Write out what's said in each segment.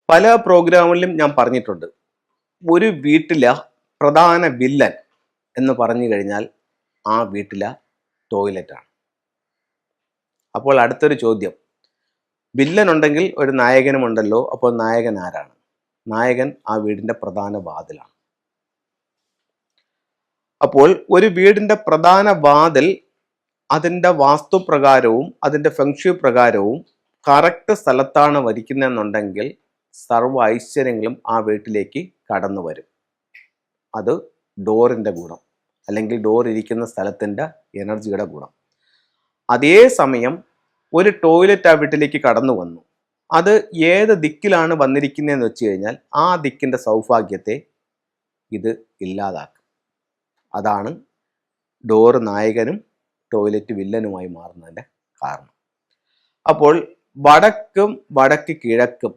പല പ്രോഗ്രാമുകളിലും ഞാൻ പറഞ്ഞിട്ടുണ്ട്, ഒരു വീട്ടിലെ പ്രധാന വില്ലൻ എന്ന് പറഞ്ഞു കഴിഞ്ഞാൽ ആ വീട്ടിലെ ടോയ്ലറ്റാണ്. അപ്പോൾ അടുത്തൊരു ചോദ്യം, വില്ലൻ ഉണ്ടെങ്കിൽ ഒരു നായകനും ഉണ്ടല്ലോ, അപ്പോൾ നായകൻ ആരാണ്? നായകൻ ആ വീടിന്റെ പ്രധാന വാതിലാണ്. അപ്പോൾ ഒരു വീടിന്റെ പ്രധാന വാതിൽ അതിൻ്റെ വാസ്തുപ്രകാരവും അതിൻ്റെ ഫെങ്ഷു പ്രകാരവും കറക്റ്റ് സ്ഥലത്താണ് വരിക്കുന്നതെന്നുണ്ടെങ്കിൽ സർവ്വ ഐശ്വര്യങ്ങളും ആ വീട്ടിലേക്ക് കടന്നു വരും. അത് ഡോറിൻ്റെ ഗുണം, അല്ലെങ്കിൽ ഡോർ ഇരിക്കുന്ന സ്ഥലത്തിൻ്റെ എനർജിയുടെ ഗുണം. അതേസമയം ഒരു ടോയ്ലറ്റ് ആ വീട്ടിലേക്ക് കടന്നു വന്നു, അത് ഏത് ദിക്കിലാണ് വന്നിരിക്കുന്നതെന്ന് വെച്ച് കഴിഞ്ഞാൽ ആ ദിക്കിൻ്റെ സൗഭാഗ്യത്തെ ഇത് ഇല്ലാതാക്കും. അതാണ് ഡോറ് നായകനും ടോയ്ലറ്റ് വില്ലനുമായി മാറുന്നതിൻ്റെ കാരണം. അപ്പോൾ വടക്കും വടക്ക് കിഴക്കും,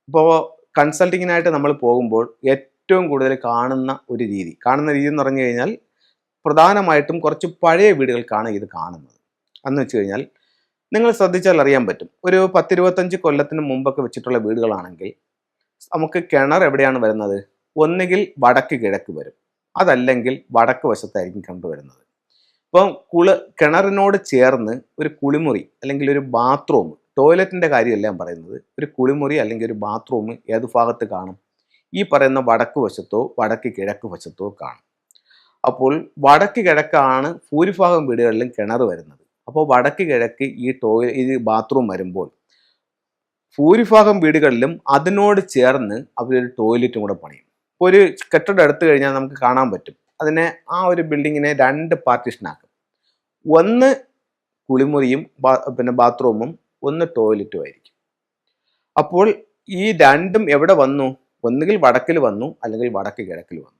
ഇപ്പോൾ കൺസൾട്ടിങ്ങിനായിട്ട് നമ്മൾ പോകുമ്പോൾ ഏറ്റവും കൂടുതൽ കാണുന്ന രീതി എന്ന് പറഞ്ഞു കഴിഞ്ഞാൽ പ്രധാനമായിട്ടും കുറച്ച് പഴയ വീടുകൾക്കാണ് ഇത് കാണുന്നത്. എന്ന് വെച്ച് കഴിഞ്ഞാൽ നിങ്ങൾ ശ്രദ്ധിച്ചാൽ അറിയാൻ പറ്റും, ഒരു 10-25 കൊല്ലത്തിന് മുമ്പൊക്കെ വെച്ചിട്ടുള്ള വീടുകളാണെങ്കിൽ നമുക്ക് കിണർ എവിടെയാണ് വരുന്നത്? ഒന്നുകിൽ വടക്ക് കിഴക്ക് വരും, അതല്ലെങ്കിൽ വടക്ക് വശത്തായിരിക്കും കണ്ടുവരുന്നത്. ഇപ്പം കിണറിനോട് ചേർന്ന് ഒരു കുളിമുറി അല്ലെങ്കിൽ ഒരു ബാത്റൂം, ടോയ്ലറ്റിൻ്റെ കാര്യമല്ല ഞാൻ പറയുന്നത്, ഒരു കുളിമുറി അല്ലെങ്കിൽ ഒരു ബാത്റൂം ഏത് ഭാഗത്ത് കാണും? ഈ പറയുന്ന വടക്ക് വശത്തോ വടക്ക് കിഴക്ക് വശത്തോ കാണും. അപ്പോൾ വടക്ക് കിഴക്കാണ് ഭൂരിഭാഗം വീടുകളിലും കിണർ വരുന്നത്. അപ്പോൾ വടക്ക് കിഴക്ക് ഈ ബാത്റൂം വരുമ്പോൾ ഭൂരിഭാഗം വീടുകളിലും അതിനോട് ചേർന്ന് അവരൊരു ടോയ്ലറ്റും കൂടെ പണിയും. ഇപ്പോൾ ഒരു കെട്ടിടം എടുത്തു കഴിഞ്ഞാൽ നമുക്ക് കാണാൻ പറ്റും, അതിനെ ആ ഒരു ബിൽഡിങ്ങിനെ 2 പാർട്ടീഷനാക്കും. ഒന്ന് കുളിമുറിയും പിന്നെ ബാത്റൂമും, ഒന്ന് ടോയ്ലറ്റും ആയിരിക്കും. അപ്പോൾ ഈ രണ്ടും എവിടെ വന്നു? ഒന്നുകിൽ വടക്കിൽ വന്നു, അല്ലെങ്കിൽ വടക്ക് കിഴക്കിൽ വന്നു.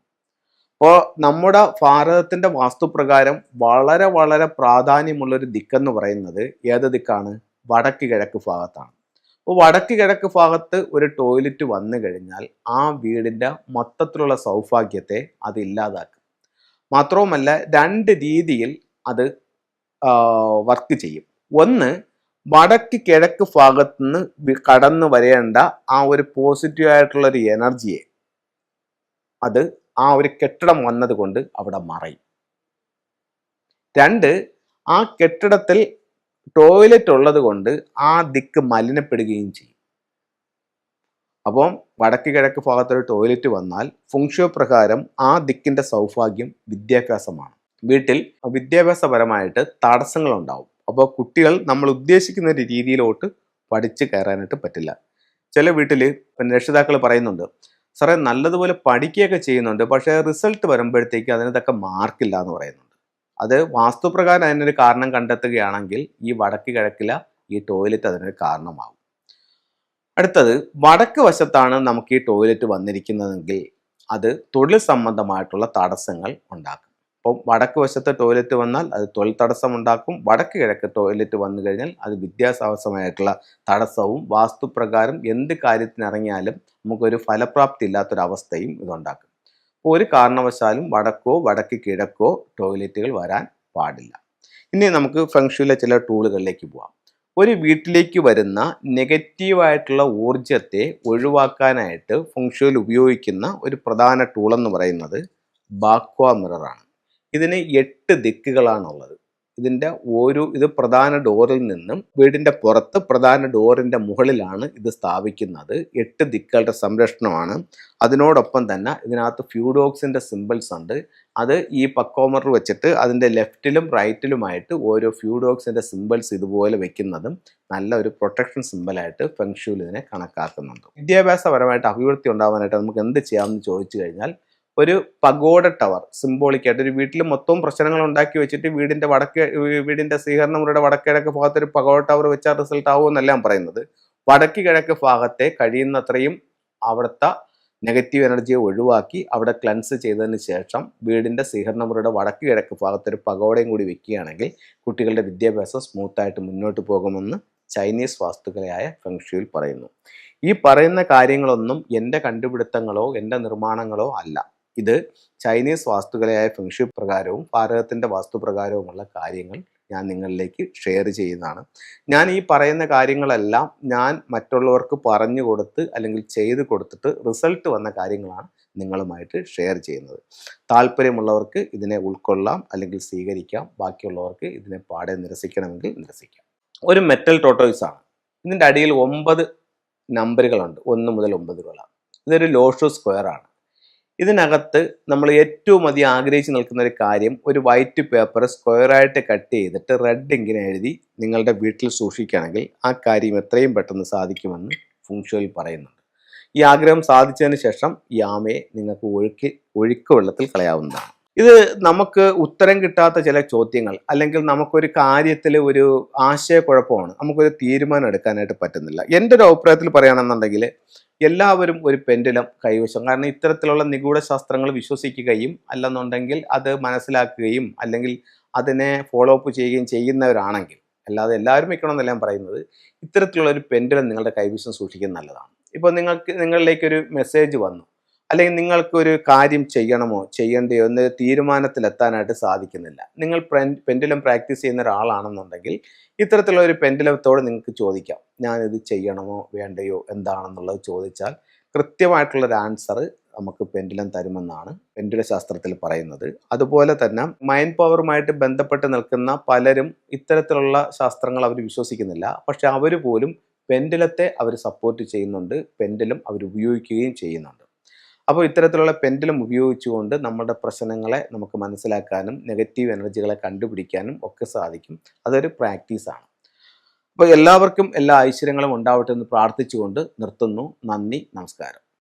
അപ്പോൾ നമ്മുടെ ഭാരതത്തിൻ്റെ വാസ്തുപ്രകാരം വളരെ വളരെ പ്രാധാന്യമുള്ളൊരു ദിക്കെന്ന് പറയുന്നത് ഏത് ദിക്കാണ്? വടക്ക് കിഴക്ക് ഭാഗത്താണ്. അപ്പോൾ വടക്ക് കിഴക്ക് ഭാഗത്ത് ഒരു ടോയ്ലറ്റ് വന്നു കഴിഞ്ഞാൽ ആ വീടിൻ്റെ മൊത്തത്തിലുള്ള സൗഭാഗ്യത്തെ അത് ഇല്ലാതാക്കും. മാത്രവുമല്ല, 2 രീതിയിൽ അത് വർക്ക് ചെയ്യും. ഒന്ന്, വടക്ക് കിഴക്ക് ഭാഗത്തു നിന്ന് കടന്നു വരേണ്ട ആ ഒരു പോസിറ്റീവായിട്ടുള്ള ഒരു എനർജിയെ അത് ആ ഒരു കെട്ടിടം വന്നതുകൊണ്ട് അവിടെ മറയും. 2, ആ കെട്ടിടത്തിൽ ടോയ്ലറ്റ് ഉള്ളത് കൊണ്ട് ആ ദിക്ക് മലിനപ്പെടുകയും ചെയ്യും. അപ്പം വടക്ക് കിഴക്ക് ഭാഗത്തൊരു ടോയ്ലറ്റ് വന്നാൽ ഫെങ്ഷു പ്രകാരം ആ ദിക്കിൻ്റെ സൗഭാഗ്യം വിദ്യാഭ്യാസമാണ്. വീട്ടിൽ വിദ്യാഭ്യാസപരമായിട്ട് തടസ്സങ്ങളുണ്ടാവും. അപ്പോൾ കുട്ടികൾ നമ്മൾ ഉദ്ദേശിക്കുന്ന ഒരു രീതിയിലോട്ട് പഠിച്ച് കയറാനായിട്ട് പറ്റില്ല. ചില വീട്ടിൽ രക്ഷിതാക്കൾ പറയുന്നുണ്ട്, സാറേ നല്ലതുപോലെ പഠിക്കുകയൊക്കെ ചെയ്യുന്നുണ്ട്, പക്ഷേ റിസൾട്ട് വരുമ്പോഴത്തേക്ക് അതിന് തക്ക മാർക്കില്ല എന്ന് പറയുന്നുണ്ട്. അത് വാസ്തുപ്രകാരം അതിനൊരു കാരണം കണ്ടെത്തുകയാണെങ്കിൽ ഈ വടക്ക് കിഴക്കില ഈ ടോയ്ലറ്റ് അതിനൊരു കാരണമാകും. അടുത്തത്, വടക്ക് വശത്താണ് നമുക്ക് ഈ ടോയ്ലറ്റ് വന്നിരിക്കുന്നതെങ്കിൽ അത് തൊഴിൽ സംബന്ധമായിട്ടുള്ള തടസ്സങ്ങൾ ഉണ്ടാക്കും. അപ്പം വടക്ക് വശത്ത് ടോയ്ലറ്റ് വന്നാൽ അത് തൊഴിൽ തടസ്സം ഉണ്ടാക്കും. വടക്ക് കിഴക്ക് ടോയ്ലറ്റ് വന്നു കഴിഞ്ഞാൽ അത് വിദ്യാഭ്യാസമായിട്ടുള്ള തടസ്സവും വാസ്തുപ്രകാരം എന്ത് കാര്യത്തിനിറങ്ങിയാലും നമുക്കൊരു ഫലപ്രാപ്തി ഇല്ലാത്തൊരവസ്ഥയും ഇതുണ്ടാക്കും. അപ്പോൾ ഒരു കാരണവശാലും വടക്കോ വടക്ക് കിഴക്കോ ടോയ്ലറ്റുകൾ വരാൻ പാടില്ല. ഇനി നമുക്ക് ഫെങ്ഷുയിലെ ചില ടൂളുകളിലേക്ക് പോവാം. ഒരു വീട്ടിലേക്ക് വരുന്ന നെഗറ്റീവായിട്ടുള്ള ഊർജത്തെ ഒഴിവാക്കാനായിട്ട് ഫെങ്ഷുയിൽ ഉപയോഗിക്കുന്ന ഒരു പ്രധാന ടൂളെന്ന് പറയുന്നത് ബാക്വ മിററാണ്. ഇതിന് 8 ദിക്കുകളാണുള്ളത്. ഇത് പ്രധാന ഡോറിൽ നിന്നും വീടിൻ്റെ പുറത്ത് പ്രധാന ഡോറിൻ്റെ മുകളിലാണ് ഇത് സ്ഥാപിക്കുന്നത്. 8 ദിക്കുകളുടെ സംരക്ഷണമാണ്. അതിനോടൊപ്പം തന്നെ ഇതിനകത്ത് ഫ്യൂഡോക്സിൻ്റെ സിമ്പിൾസ് ഉണ്ട്. അത് ഈ പക്കോമർ വെച്ചിട്ട് അതിൻ്റെ ലെഫ്റ്റിലും റൈറ്റിലുമായിട്ട് ഓരോ ഫ്യൂഡോക്സിൻ്റെ സിമ്പിൾസ് ഇതുപോലെ വെക്കുന്നതും നല്ല ഒരു പ്രൊട്ടക്ഷൻ സിമ്പിളായിട്ട് ഫെങ്ഷുയിൽ ഇതിനെ കണക്കാക്കുന്നുണ്ട്. വിദ്യാഭ്യാസപരമായിട്ട് അഭിവൃദ്ധി ഉണ്ടാവാനായിട്ട് നമുക്ക് എന്ത് ചെയ്യാമെന്ന് ചോദിച്ചു കഴിഞ്ഞാൽ, ഒരു പഗോഡ ടവർ സിംബോളിക്കായിട്ട് ഒരു വീട്ടിൽ മൊത്തവും പ്രശ്നങ്ങൾ ഉണ്ടാക്കി വെച്ചിട്ട് വീടിൻ്റെ സ്വീകരണ മുറിയുടെ വടക്ക് കിഴക്ക് ഭാഗത്ത് ഒരു പഗോഡ ടവർ വെച്ചാൽ റിസൾട്ട് ആവുമെന്നല്ല ഞാൻ പറയുന്നത്. വടക്ക് കിഴക്ക് ഭാഗത്തെ കഴിയുന്നത്രയും അവിടുത്തെ നെഗറ്റീവ് എനർജിയെ ഒഴിവാക്കി അവിടെ ക്ലൻസ് ചെയ്തതിന് ശേഷം വീടിൻ്റെ സ്വീകരണ മുറിയുടെ വടക്ക് കിഴക്ക് ഭാഗത്ത് ഒരു പഗോഡയും കൂടി വെക്കുകയാണെങ്കിൽ കുട്ടികളുടെ വിദ്യാഭ്യാസം സ്മൂത്തായിട്ട് മുന്നോട്ട് പോകുമെന്ന് ചൈനീസ് വാസ്തുകലയായ ഫെങ്ഷുയിൽ പറയുന്നു. ഈ പറയുന്ന കാര്യങ്ങളൊന്നും എൻ്റെ കണ്ടുപിടുത്തങ്ങളോ എൻ്റെ നിർമ്മാണങ്ങളോ അല്ല. ഇത് ചൈനീസ് വാസ്തുകലയായ ഫെങ്ഷു പ്രകാരവും ഭാരതത്തിൻ്റെ വാസ്തുപ്രകാരവുമുള്ള കാര്യങ്ങൾ ഞാൻ നിങ്ങളിലേക്ക് ഷെയർ ചെയ്യുന്നതാണ്. ഞാൻ ഈ പറയുന്ന കാര്യങ്ങളെല്ലാം ഞാൻ മറ്റുള്ളവർക്ക് പറഞ്ഞു കൊടുത്ത് അല്ലെങ്കിൽ ചെയ്ത് കൊടുത്തിട്ട് റിസൾട്ട് വന്ന കാര്യങ്ങളാണ് നിങ്ങളുമായിട്ട് ഷെയർ ചെയ്യുന്നത്. താല്പര്യമുള്ളവർക്ക് ഇതിനെ ഉൾക്കൊള്ളാം അല്ലെങ്കിൽ സ്വീകരിക്കാം. ബാക്കിയുള്ളവർക്ക് ഇതിനെ പാടെ നിരസിക്കണമെങ്കിൽ നിരസിക്കാം. ഒരു മെറ്റൽ ടോട്ടോയ്സ് ആണ്. ഇതിൻ്റെ അടിയിൽ 9 നമ്പറുകളുണ്ട്, 1 മുതൽ 9 വരെ. ഇതൊരു ലോഷോ സ്ക്വയർ ആണ്. ഇതിനകത്ത് നമ്മൾ ഏറ്റവും അധികം ആഗ്രഹിച്ച് നിൽക്കുന്ന ഒരു കാര്യം, ഒരു വൈറ്റ് പേപ്പർ സ്ക്വയറായിട്ട് കട്ട് ചെയ്തിട്ട് റെഡ് ഇങ്ങനെ എഴുതി നിങ്ങളുടെ വീട്ടിൽ സൂക്ഷിക്കുകയാണെങ്കിൽ ആ കാര്യം എത്രയും പെട്ടെന്ന് സാധിക്കുമെന്ന് ഫുങ്ഷുയിൽ പറയുന്നുണ്ട്. ഈ ആഗ്രഹം സാധിച്ചതിന് ശേഷം ഈ ആമയെ നിങ്ങൾക്ക് ഒഴുക്ക് വെള്ളത്തിൽ കളയാവുന്നതാണ്. ഇത് നമുക്ക് ഉത്തരം കിട്ടാത്ത ചില ചോദ്യങ്ങൾ, അല്ലെങ്കിൽ നമുക്കൊരു കാര്യത്തിൽ ഒരു ആശയക്കുഴപ്പമാണ്, നമുക്കൊരു തീരുമാനം എടുക്കാനായിട്ട് പറ്റുന്നില്ല. എൻ്റെ ഒരു അഭിപ്രായത്തിൽ പറയുകയാണെന്നുണ്ടെങ്കിൽ എല്ലാവരും ഒരു പെൻഡുലം കൈവശം, കാരണം ഇത്തരത്തിലുള്ള നിഗൂഢ ശാസ്ത്രങ്ങൾ വിശ്വസിക്കുകയും അല്ലെന്നുണ്ടെങ്കിൽ അത് മനസ്സിലാക്കുകയും അല്ലെങ്കിൽ അതിനെ ഫോളോ അപ്പ് ചെയ്യുകയും ചെയ്യുന്നവരാണെങ്കിൽ, അല്ലാതെ എല്ലാവരും വെക്കണമെന്നല്ല ഞാൻ പറയുന്നത്, ഇത്തരത്തിലുള്ള ഒരു പെൻഡുലം നിങ്ങളുടെ കൈവശം സൂക്ഷിക്കുന്നത് നല്ലതാണ്. ഇപ്പോൾ നിങ്ങളിലേക്കൊരു മെസ്സേജ് വന്നു, അല്ലെങ്കിൽ നിങ്ങൾക്കൊരു കാര്യം ചെയ്യണമോ ചെയ്യണ്ടയോ എന്ന് തീരുമാനത്തിലെത്താനായിട്ട് സാധിക്കുന്നില്ല. നിങ്ങൾ പെൻഡുലം പ്രാക്ടീസ് ചെയ്യുന്ന ഒരാളാണെന്നുണ്ടെങ്കിൽ ഇത്തരത്തിലുള്ള ഒരു പെൻഡുലത്തോട് നിങ്ങൾക്ക് ചോദിക്കാം, ഞാനിത് ചെയ്യണമോ വേണ്ടയോ എന്താണെന്നുള്ളത് ചോദിച്ചാൽ കൃത്യമായിട്ടുള്ളൊരു ആൻസർ നമുക്ക് പെൻഡുലം തരുമെന്നാണ് പെൻഡുല ശാസ്ത്രത്തിൽ പറയുന്നത്. അതുപോലെ തന്നെ മൈൻഡ് പവറുമായിട്ട് ബന്ധപ്പെട്ട് നിൽക്കുന്ന പലരും ഇത്തരത്തിലുള്ള ശാസ്ത്രങ്ങൾ അവർ വിശ്വസിക്കുന്നില്ല. പക്ഷെ അവർ പോലും പെൻഡുലത്തെ അവർ സപ്പോർട്ട് ചെയ്യുന്നുണ്ട്, പെൻഡുലം അവർ ഉപയോഗിക്കുകയും ചെയ്യുന്നുണ്ട്. അപ്പോൾ ഇത്തരത്തിലുള്ള പെൻഡുലം ഉപയോഗിച്ചുകൊണ്ട് നമ്മുടെ പ്രശ്നങ്ങളെ നമുക്ക് മനസ്സിലാക്കാനും നെഗറ്റീവ് എനർജികളെ കണ്ടുപിടിക്കാനും ഒക്കെ സാധിക്കും. അതൊരു പ്രാക്ടീസാണ്. അപ്പോൾ എല്ലാവർക്കും എല്ലാ ഐശ്വര്യങ്ങളും ഉണ്ടാവട്ടെ എന്ന് പ്രാർത്ഥിച്ചുകൊണ്ട് നിർത്തുന്നു. നന്ദി, നമസ്കാരം.